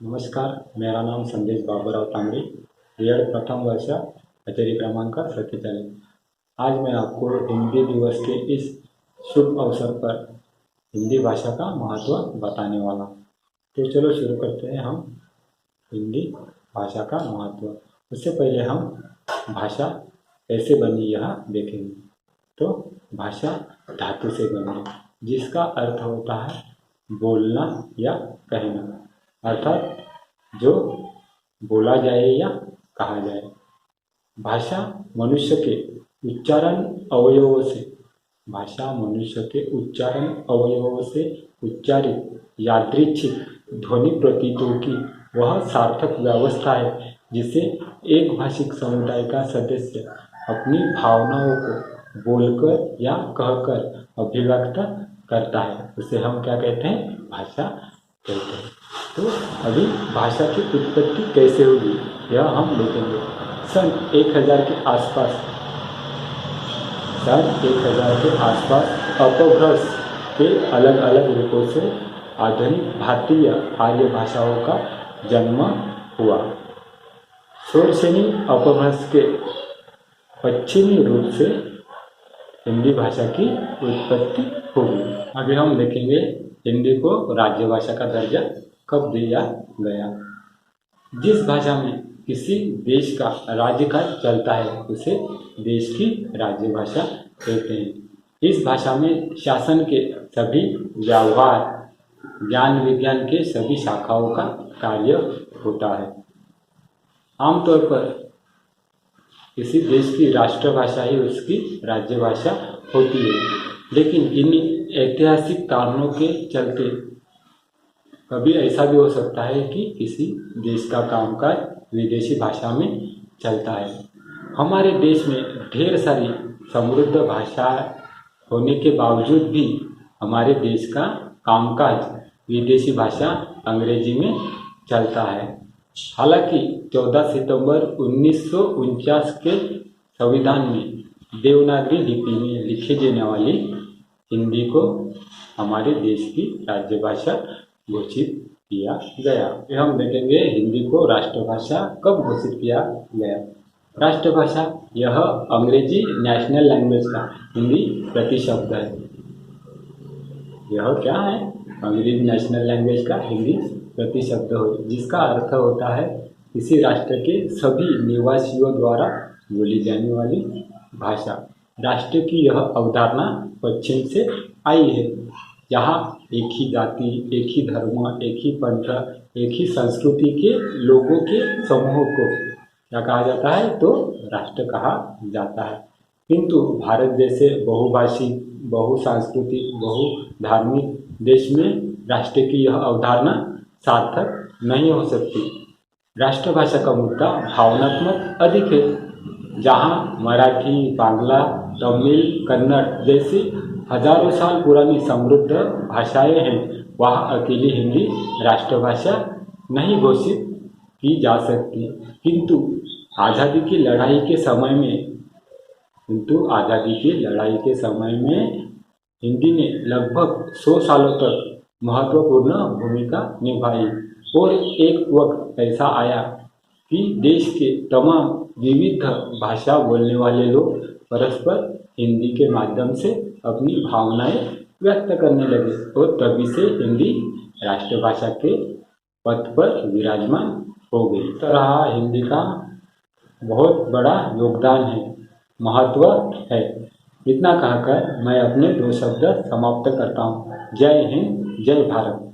नमस्कार, मेरा नाम संदेश बाबूराव तांबे, बीएड प्रथम वर्ष, कचेरी क्रमांक 47। आज मैं आपको हिंदी दिवस के इस शुभ अवसर पर हिंदी भाषा का महत्व बताने वाला हूँ। तो चलो शुरू करते हैं हम हिंदी भाषा का महत्व। उससे पहले हम भाषा कैसे बनी यह देखेंगे। तो भाषा धातु से बनी, जिसका अर्थ होता है बोलना या कहना, अर्थात जो बोला जाए या कहा जाए। भाषा मनुष्य के उच्चारण अवयवों से उच्चारित यादृच्छिक ध्वनि प्रतीकों की वह सार्थक व्यवस्था है जिसे एक भाषिक समुदाय का सदस्य अपनी भावनाओं को बोलकर या कहकर अभिव्यक्त करता है। उसे हम क्या कहते हैं? भाषा कहते हैं। तो अभी भाषा की उत्पत्ति कैसे हुई यह हम देखेंगे। सन 1000 के आसपास अपभ्रंश के अलग अलग रूपों से आधुनिक भारतीय आर्य भाषाओं का जन्म हुआ। शोरसेनी अपभ्रंश के पश्चिमी रूप से हिंदी भाषा की उत्पत्ति हुई। अभी हम देखेंगे हिंदी को राज्य भाषा का दर्जा कब दिया गया। जिस भाषा में किसी देश का राज्यकाज चलता है उसे देश की राज्य भाषा कहते हैं। इस भाषा में शासन के सभी व्यवहार, ज्ञान विज्ञान के सभी शाखाओं का कार्य होता है। आमतौर पर किसी देश की राष्ट्रभाषा ही उसकी राज्य भाषा होती है, लेकिन इन ऐतिहासिक कारणों के चलते कभी ऐसा भी हो सकता है कि किसी देश का कामकाज विदेशी भाषा में चलता है। हमारे देश में ढेर सारी समृद्ध भाषा होने के बावजूद भी हमारे देश का कामकाज विदेशी भाषा अंग्रेजी में चलता है। हालांकि 14 सितंबर 1949 के संविधान में देवनागरी लिपि में लिखी जाने वाली हिंदी को हमारे देश की राज्य भाषा घोषित किया गया। फिर हम देखेंगे हिंदी को राष्ट्रभाषा कब घोषित किया गया। राष्ट्रभाषा यह अंग्रेजी नेशनल लैंग्वेज का हिंदी प्रतिशब्द है। यह क्या है? अंग्रेजी नेशनल लैंग्वेज का हिंदी प्रतिशब्द हो, जिसका अर्थ होता है किसी राष्ट्र के सभी निवासियों द्वारा बोली जाने वाली भाषा। राष्ट्र की यह अवधारणा पश्चिम से आई है, जहाँ एक ही जाति, एक ही धर्म, एक ही पंथ, एक ही संस्कृति के लोगों के समूह को क्या कहा जाता है? तो राष्ट्र कहा जाता है। किंतु भारत जैसे बहुभाषिक, बहुसांस्कृतिक, बहुधार्मिक देश में राष्ट्र की यह अवधारणा सार्थक नहीं हो सकती। राष्ट्रभाषा का मुद्दा भावनात्मक अधिक है। जहाँ मराठी, बांग्ला, तमिल, कन्नड़ जैसी हजारों साल पुरानी समृद्ध भाषाएं हैं, वहाँ अकेली हिंदी राष्ट्रभाषा नहीं घोषित की जा सकती। किंतु आज़ादी की लड़ाई के समय में हिंदी ने लगभग 100 सालों तक महत्वपूर्ण भूमिका निभाई। और एक वक्त ऐसा आया कि देश के तमाम विविध भाषा बोलने वाले लोग परस्पर हिंदी के माध्यम से अपनी भावनाएं व्यक्त करने लगे, और तभी से हिंदी राष्ट्रभाषा के पद पर विराजमान हो गई। इस तरह हिंदी का बहुत बड़ा योगदान है, महत्व है। इतना कहकर मैं अपने 2 शब्द समाप्त करता हूँ। जय हिंद, जय भारत।